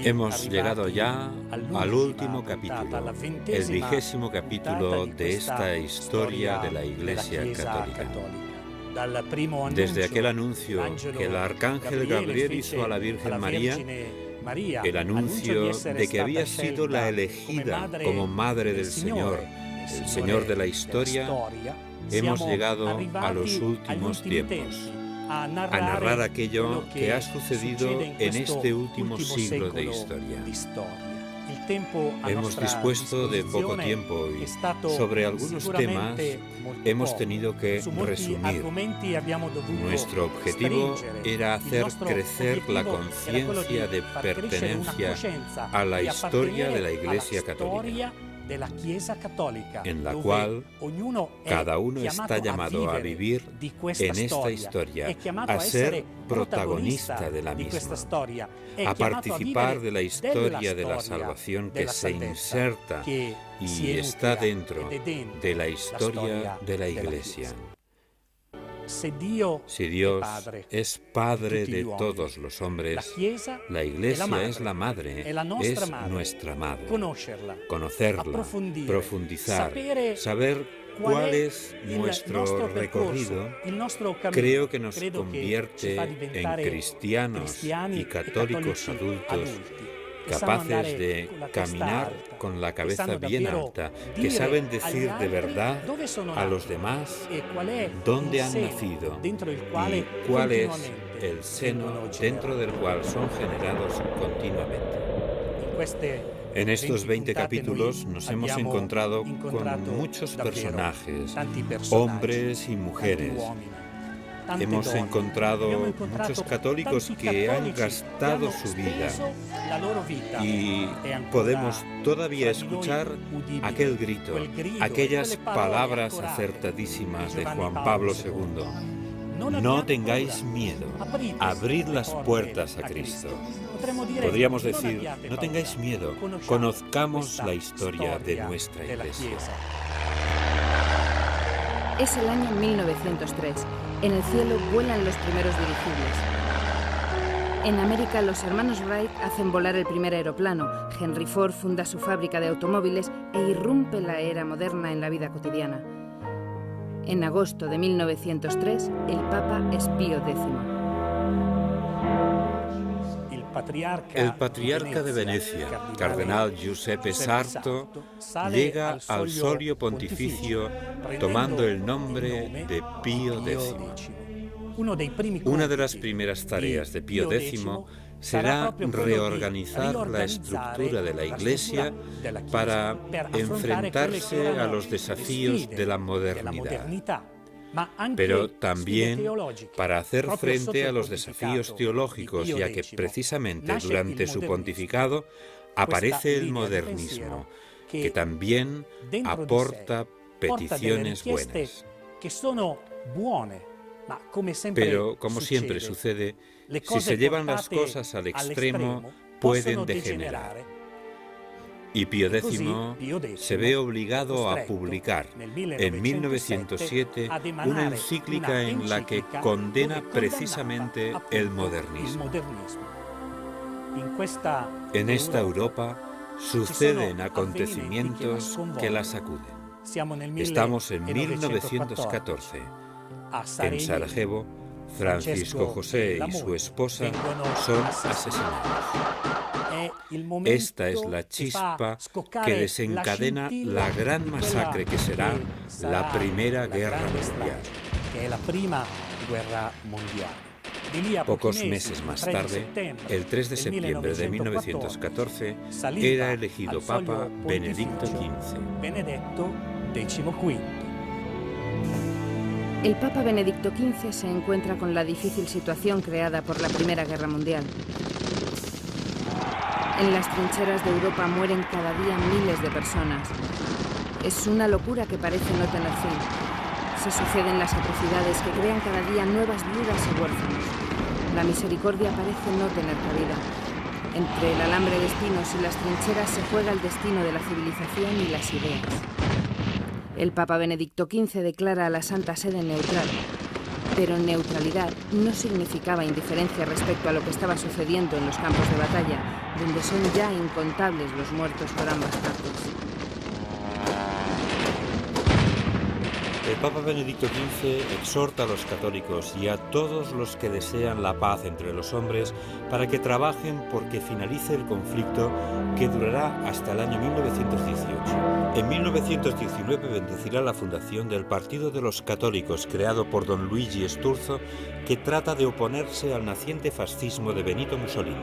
Hemos llegado ya al último capítulo, el 20º capítulo de esta historia de la Iglesia Católica. Desde aquel anuncio que el arcángel Gabriel hizo a la Virgen María, el anuncio de que había sido la elegida como Madre del Señor, el Señor de la historia, hemos llegado a los últimos tiempos, a narrar aquello que ha sucedido en este último siglo de historia. Hemos dispuesto de poco tiempo y sobre algunos temas hemos tenido que resumir. Nuestro objetivo era hacer crecer la conciencia de pertenencia a la historia de la Iglesia Católica, en la cual cada uno está llamado a vivir en esta historia, a ser protagonista de la misma, a participar de la historia de la salvación que se inserta y está dentro de la historia de la Iglesia. Si Dios es Padre de todos los hombres, la Iglesia es la Madre, es nuestra Madre. Conocerla, profundizar, saber cuál es nuestro recorrido, creo que nos convierte en cristianos y católicos adultos, capaces de caminar con la cabeza bien alta, que saben decir de verdad a los demás dónde han nacido y cuál es el seno dentro del cual son generados continuamente. En estos 20 capítulos nos hemos encontrado con muchos personajes, hombres y mujeres. Hemos encontrado muchos católicos que han gastado su vida y podemos todavía escuchar aquel grito, aquellas palabras acertadísimas de Juan Pablo II. No tengáis miedo, abrid las puertas a Cristo. Podríamos decir, no tengáis miedo, conozcamos la historia de nuestra Iglesia. Es el año 1903. En el cielo vuelan los primeros dirigibles. En América, los hermanos Wright hacen volar el primer aeroplano. Henry Ford funda su fábrica de automóviles e irrumpe la era moderna en la vida cotidiana. En agosto de 1903, el Papa es Pío X. El patriarca de Venecia, cardenal Giuseppe Sarto, llega al solio pontificio tomando el nombre de Pío X. Una de las primeras tareas de Pío X será reorganizar la estructura de la Iglesia para enfrentarse a los desafíos de la modernidad, pero también para hacer frente a los desafíos teológicos, ya que precisamente durante su pontificado aparece el modernismo, que también aporta peticiones buenas. Pero, como siempre sucede, si se llevan las cosas al extremo, pueden degenerar. Y Pío X se ve obligado a publicar en 1907 una encíclica en la que condena precisamente el modernismo. En esta Europa suceden acontecimientos que la sacuden. Estamos en 1914. En Sarajevo, Francisco José y su esposa son asesinados. Esta es la chispa que desencadena la gran masacre que será la Primera Guerra Mundial. Pocos meses más tarde, el 3 de septiembre de 1914, era elegido Papa Benedicto XV. El Papa Benedicto XV se encuentra con la difícil situación creada por la Primera Guerra Mundial. En las trincheras de Europa mueren cada día miles de personas. Es una locura que parece no tener fin. Se suceden las atrocidades que crean cada día nuevas viudas y huérfanos. La misericordia parece no tener cabida. Entre el alambre de espinos y las trincheras se juega el destino de la civilización y las ideas. El Papa Benedicto XV declara a la Santa Sede neutral, pero neutralidad no significaba indiferencia respecto a lo que estaba sucediendo en los campos de batalla, donde son ya incontables los muertos por ambas partes. El Papa Benedicto XV exhorta a los católicos y a todos los que desean la paz entre los hombres para que trabajen porque finalice el conflicto que durará hasta el año 1918. En 1919 bendecirá la fundación del Partido de los Católicos, creado por don Luigi Sturzo, que trata de oponerse al naciente fascismo de Benito Mussolini.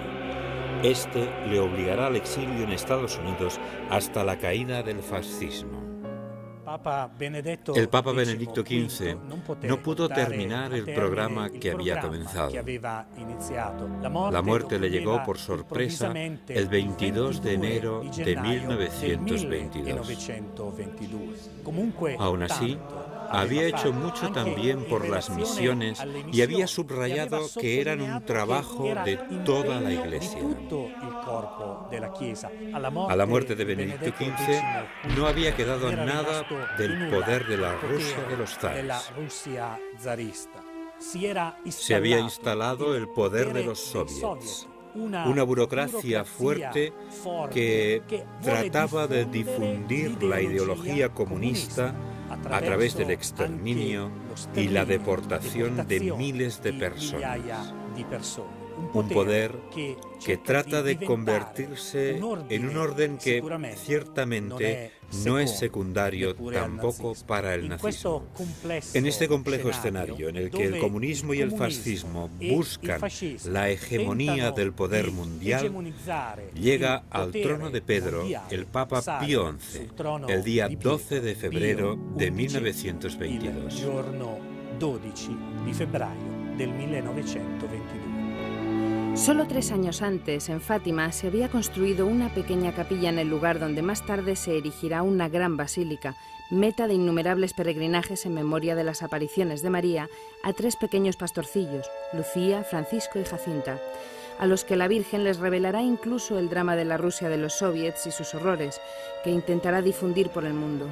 Este le obligará al exilio en Estados Unidos hasta la caída del fascismo. El Papa Benedicto XV no pudo terminar el programa que había comenzado. La muerte le llegó por sorpresa el 22 de enero de 1922. Aún así, había hecho mucho también por las misiones y había subrayado que eran un trabajo de toda la Iglesia. A la muerte de Benedicto XV no había quedado nada del poder de la Rusia de los zares. Se había instalado el poder de los soviets, una burocracia fuerte que trataba de difundir la ideología comunista a través del exterminio y la deportación de miles de personas. Un poder que trata de convertirse en un orden que ciertamente no es secundario tampoco para el nazismo. En este complejo escenario en el que el comunismo y el fascismo buscan la hegemonía del poder mundial, llega al trono de Pedro el Papa Pío XI, el día 12 de febrero de 1922. Solo 3 años antes, en Fátima, se había construido una pequeña capilla en el lugar donde más tarde se erigirá una gran basílica, meta de innumerables peregrinajes en memoria de las apariciones de María a 3 pequeños pastorcillos, Lucía, Francisco y Jacinta, a los que la Virgen les revelará incluso el drama de la Rusia de los soviets y sus horrores, que intentará difundir por el mundo.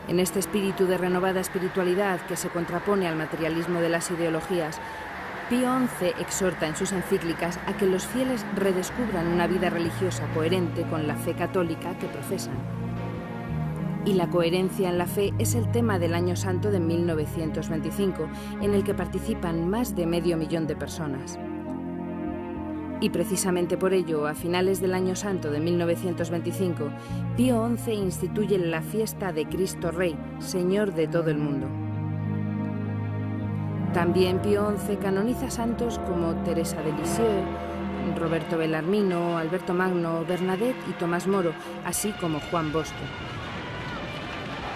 En este espíritu de renovada espiritualidad que se contrapone al materialismo de las ideologías, Pío XI exhorta en sus encíclicas a que los fieles redescubran una vida religiosa coherente con la fe católica que profesan. Y la coherencia en la fe es el tema del Año Santo de 1925, en el que participan más de 500.000 de personas. Y precisamente por ello, a finales del Año Santo de 1925, Pío XI instituye la fiesta de Cristo Rey, Señor de todo el mundo. También Pío XI canoniza santos como Teresa de Lisieux, Roberto Bellarmino, Alberto Magno, Bernadette y Tomás Moro, así como Juan Bosco.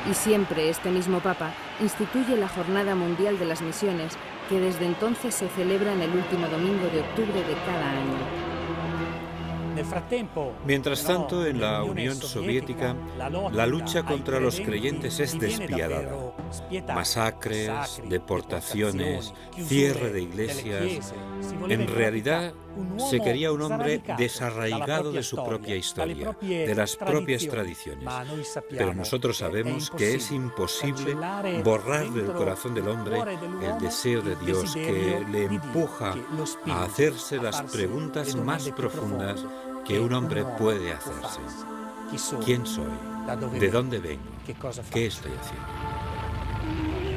Y siempre este mismo Papa instituye la Jornada Mundial de las Misiones, que desde entonces se celebra en el último domingo de octubre de cada año. Mientras tanto, en la Unión Soviética, la lucha contra los creyentes es despiadada. Masacres, deportaciones, cierre de iglesias. En realidad, se quería un hombre desarraigado de su propia historia, de las propias tradiciones. Pero nosotros sabemos que es imposible borrar del corazón del hombre el deseo de Dios que le empuja a hacerse las preguntas más profundas que un hombre puede hacerse. ¿Quién soy? ¿De dónde vengo? ¿Qué estoy haciendo?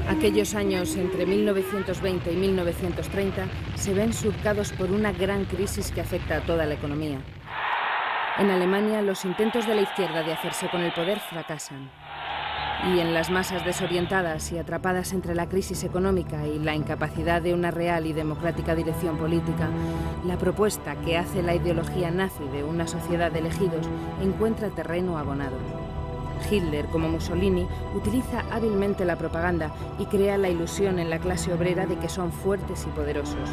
Aquellos años entre 1920 y 1930 se ven surcados por una gran crisis que afecta a toda la economía. En Alemania, los intentos de la izquierda de hacerse con el poder fracasan. Y en las masas desorientadas y atrapadas entre la crisis económica y la incapacidad de una real y democrática dirección política, la propuesta que hace la ideología nazi de una sociedad de elegidos encuentra terreno abonado. Hitler, como Mussolini, utiliza hábilmente la propaganda y crea la ilusión en la clase obrera de que son fuertes y poderosos.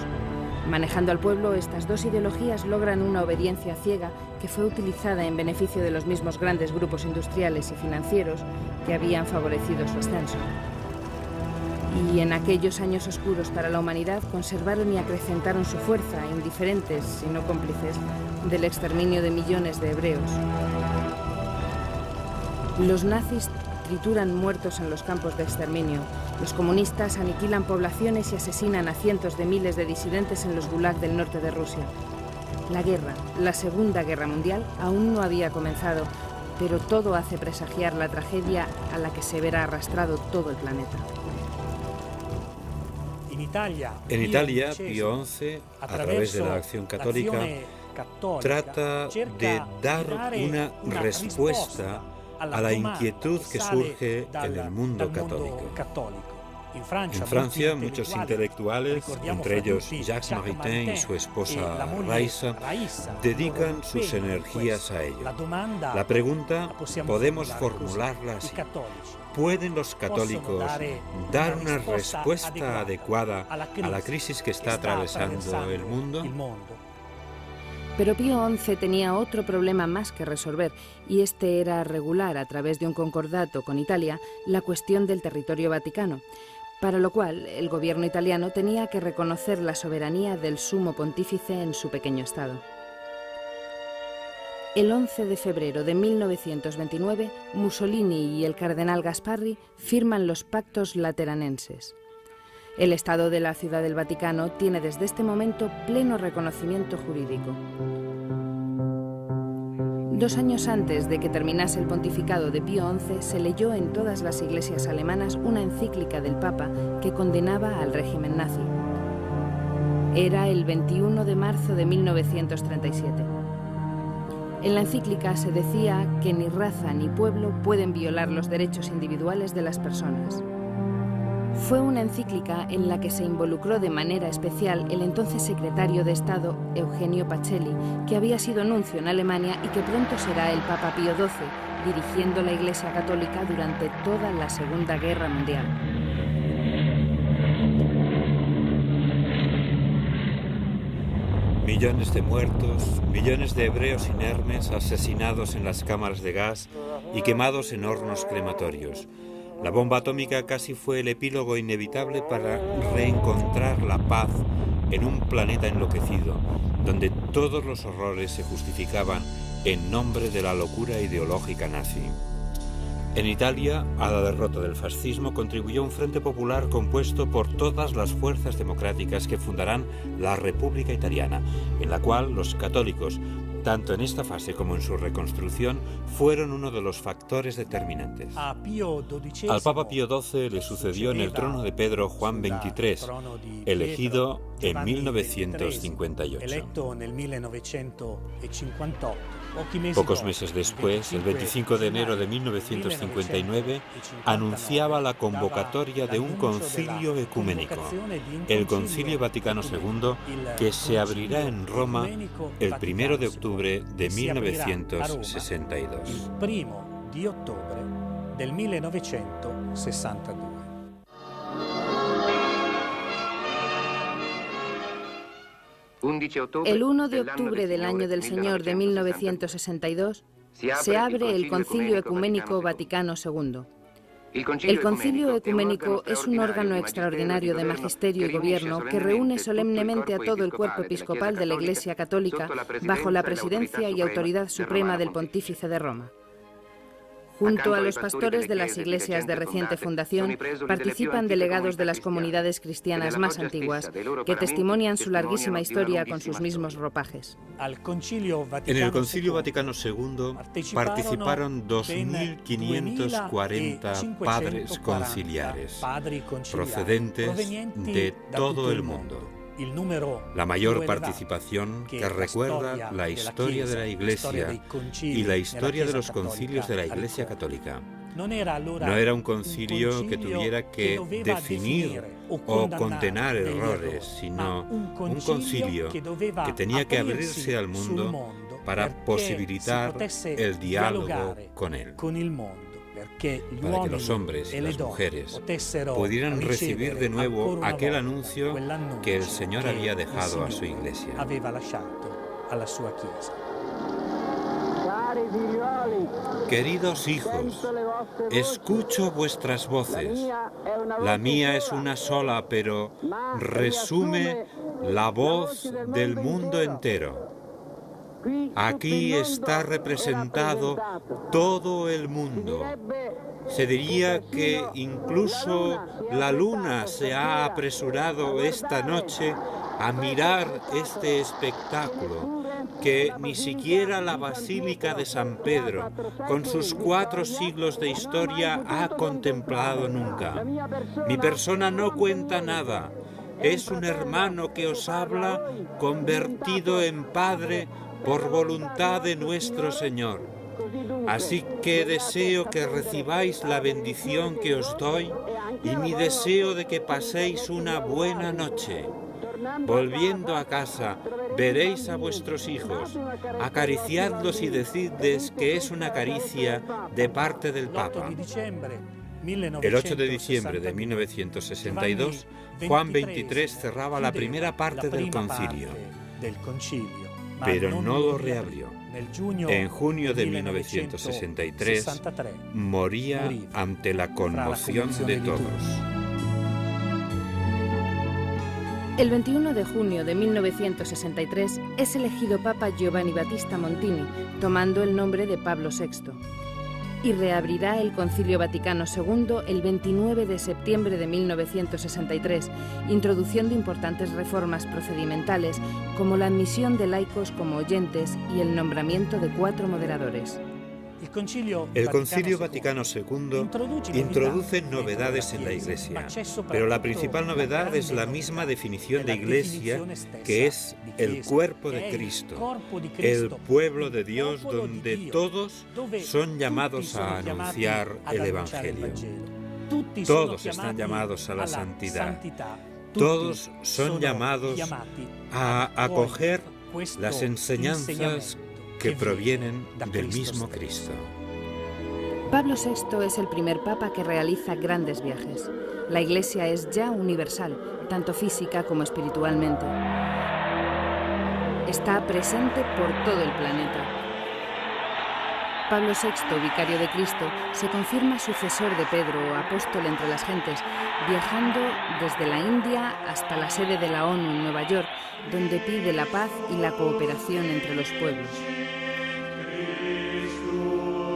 Manejando al pueblo, estas dos ideologías logran una obediencia ciega que fue utilizada en beneficio de los mismos grandes grupos industriales y financieros que habían favorecido su ascenso. Y en aquellos años oscuros para la humanidad conservaron y acrecentaron su fuerza, indiferentes, si no cómplices, del exterminio de millones de hebreos. Los nazis trituran muertos en los campos de exterminio. Los comunistas aniquilan poblaciones y asesinan a cientos de miles de disidentes en los gulags del norte de Rusia. La guerra, la Segunda Guerra Mundial, aún no había comenzado, pero todo hace presagiar la tragedia a la que se verá arrastrado todo el planeta. En Italia, Pío XI, a través de la Acción Católica, trata de dar una respuesta a la inquietud que surge en el mundo católico. En Francia, muchos intelectuales, entre ellos Jacques Maritain y su esposa Raisa, dedican sus energías a ello. La pregunta podemos formularla así: ¿pueden los católicos dar una respuesta adecuada a la crisis que está atravesando el mundo? Pero Pío XI tenía otro problema más que resolver, y este era regular a través de un concordato con Italia la cuestión del territorio vaticano, para lo cual el gobierno italiano tenía que reconocer la soberanía del sumo pontífice en su pequeño estado. El 11 de febrero de 1929, Mussolini y el cardenal Gasparri firman los Pactos Lateranenses. El Estado de la Ciudad del Vaticano tiene desde este momento pleno reconocimiento jurídico. 2 años antes de que terminase el pontificado de Pío XI, se leyó en todas las iglesias alemanas una encíclica del Papa que condenaba al régimen nazi. Era el 21 de marzo de 1937. En la encíclica se decía que ni raza ni pueblo pueden violar los derechos individuales de las personas. Fue una encíclica en la que se involucró de manera especial el entonces secretario de Estado, Eugenio Pacelli, que había sido nuncio en Alemania y que pronto será el Papa Pío XII, dirigiendo la Iglesia Católica durante toda la Segunda Guerra Mundial. Millones de muertos, millones de hebreos inermes asesinados en las cámaras de gas y quemados en hornos crematorios. La bomba atómica casi fue el epílogo inevitable para reencontrar la paz en un planeta enloquecido, donde todos los horrores se justificaban en nombre de la locura ideológica nazi. En Italia, a la derrota del fascismo contribuyó un frente popular compuesto por todas las fuerzas democráticas que fundarán la República Italiana, en la cual los católicos, tanto en esta fase como en su reconstrucción, fueron uno de los factores determinantes. Al Papa Pío XII le sucedió en el trono de Pedro Juan XXIII, elegido en 1958. Pocos meses después, el 25 de enero de 1959, anunciaba la convocatoria de un concilio ecuménico, el Concilio Vaticano II, que se abrirá en Roma el 1 de octubre de 1962. El 1 de octubre del 1962. El 1 de octubre del año del Señor de 1962 se abre el Concilio Ecuménico Vaticano II. El Concilio Ecuménico es un órgano extraordinario de magisterio y gobierno que reúne solemnemente a todo el cuerpo episcopal de la Iglesia Católica bajo la presidencia y autoridad suprema del Pontífice de Roma. Junto a los pastores de las iglesias de reciente fundación, participan delegados de las comunidades cristianas más antiguas, que testimonian su larguísima historia con sus mismos ropajes. En el Concilio Vaticano II participaron 2.540 padres conciliares, procedentes de todo el mundo. La mayor participación que recuerda la historia de la Iglesia y la historia de los concilios de la Iglesia Católica. No era un concilio que tuviera que definir o condenar errores, sino un concilio que tenía que abrirse al mundo para posibilitar el diálogo con él, para que los hombres y las mujeres pudieran recibir de nuevo aquel anuncio que el Señor había dejado a su Iglesia. Queridos hijos, escucho vuestras voces. La mía es una sola, pero resume la voz del mundo entero. Aquí está representado todo el mundo. Se diría que incluso la luna se ha apresurado esta noche a mirar este espectáculo que ni siquiera la Basílica de San Pedro, con sus 4 siglos de historia, ha contemplado nunca. Mi persona no cuenta nada. Es un hermano que os habla, convertido en padre por voluntad de nuestro Señor. Así que deseo que recibáis la bendición que os doy y mi deseo de que paséis una buena noche. Volviendo a casa, veréis a vuestros hijos, acariciadlos y decidles que es una caricia de parte del Papa. El 8 de diciembre de 1962, Juan XXIII cerraba la primera parte del concilio, pero no lo reabrió. En junio de 1963 moría ante la conmoción de todos. El 21 de junio de 1963 es elegido Papa Giovanni Battista Montini, tomando el nombre de Pablo VI, y reabrirá el Concilio Vaticano II el 29 de septiembre de 1963, introduciendo importantes reformas procedimentales como la admisión de laicos como oyentes y el nombramiento de 4 moderadores. El Concilio Vaticano II introduce novedades en la Iglesia, pero la principal novedad es la misma definición de Iglesia, que es el cuerpo de Cristo, el pueblo de Dios donde todos son llamados a anunciar el Evangelio. Todos están llamados a la santidad. Todos son llamados a acoger las enseñanzas que provienen del mismo Cristo. Pablo VI es el primer papa que realiza grandes viajes. La Iglesia es ya universal, tanto física como espiritualmente. Está presente por todo el planeta. Pablo VI, vicario de Cristo, se confirma sucesor de Pedro, apóstol entre las gentes, viajando desde la India hasta la sede de la ONU en Nueva York, donde pide la paz y la cooperación entre los pueblos.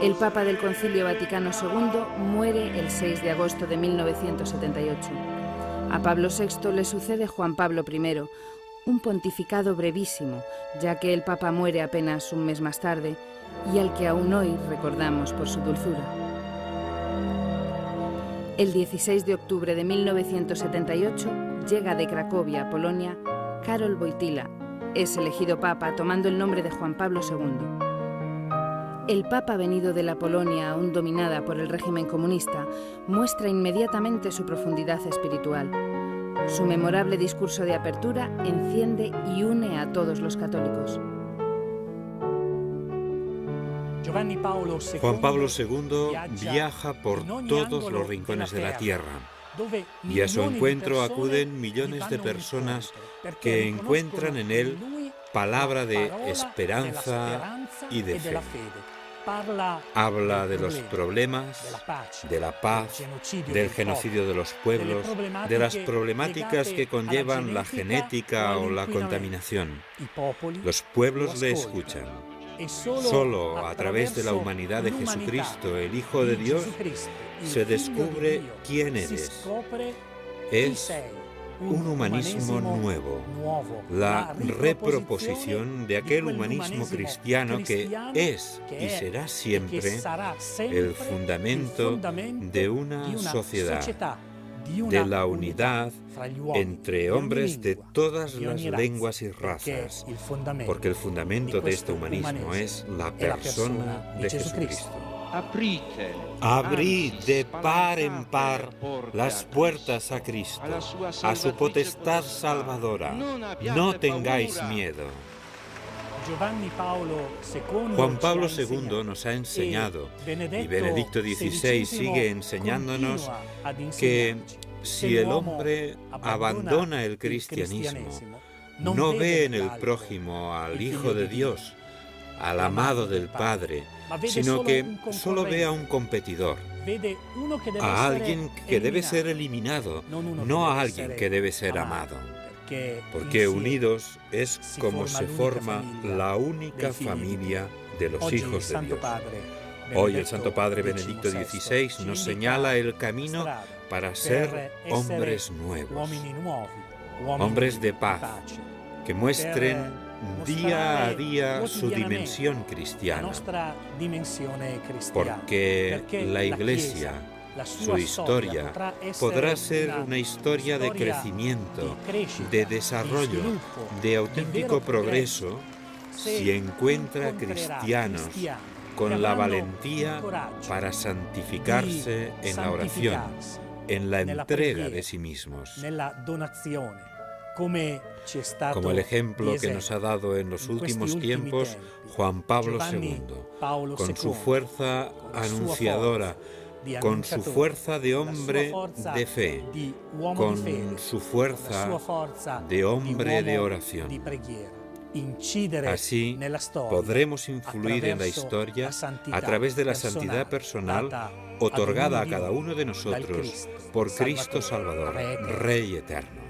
El Papa del Concilio Vaticano II muere el 6 de agosto de 1978. A Pablo VI le sucede Juan Pablo I, un pontificado brevísimo, ya que el Papa muere apenas un mes más tarde y al que aún hoy recordamos por su dulzura. El 16 de octubre de 1978 llega de Cracovia, Polonia, Karol Wojtyła. Es elegido Papa tomando el nombre de Juan Pablo II. El Papa venido de la Polonia aún dominada por el régimen comunista muestra inmediatamente su profundidad espiritual. Su memorable discurso de apertura enciende y une a todos los católicos. Juan Pablo II viaja por todos los rincones de la tierra, y a su encuentro acuden millones de personas que encuentran en él palabra de esperanza y de fe. Habla de los problemas, de la paz, del genocidio de los pueblos, de las problemáticas que conllevan la genética o la contaminación. Los pueblos le escuchan. Solo a través de la humanidad de Jesucristo, el Hijo de Dios, se descubre quién eres. Es un humanismo nuevo, la reproposición de aquel humanismo cristiano que es y será siempre el fundamento de una sociedad, de la unidad entre hombres de todas las lenguas y razas, porque el fundamento de este humanismo es la persona de Jesucristo. Abrid de par en par las puertas a Cristo, a su potestad salvadora. No tengáis miedo. Juan Pablo II nos ha enseñado, y Benedicto XVI sigue enseñándonos, que si el hombre abandona el cristianismo, no ve en el prójimo al Hijo de Dios, al amado del Padre, sino que solo ve a un competidor, a alguien que debe ser eliminado, no a alguien que debe ser amado. Porque unidos es como se forma la única familia de los hijos de Dios. Hoy el Santo Padre Benedicto XVI nos señala el camino para ser hombres nuevos, hombres de paz, que muestren día a día su dimensión cristiana, porque la Iglesia, su historia, podrá ser una historia de crecimiento, de desarrollo, de auténtico progreso, si encuentra cristianos con la valentía para santificarse en la oración, en la entrega de sí mismos. Como el ejemplo que nos ha dado en los últimos tiempos Juan Pablo II, con su fuerza anunciadora, con su fuerza de hombre de fe, con su fuerza de hombre de oración. Así podremos influir en la historia a través de la santidad personal otorgada a cada uno de nosotros por Cristo Salvador, Rey eterno.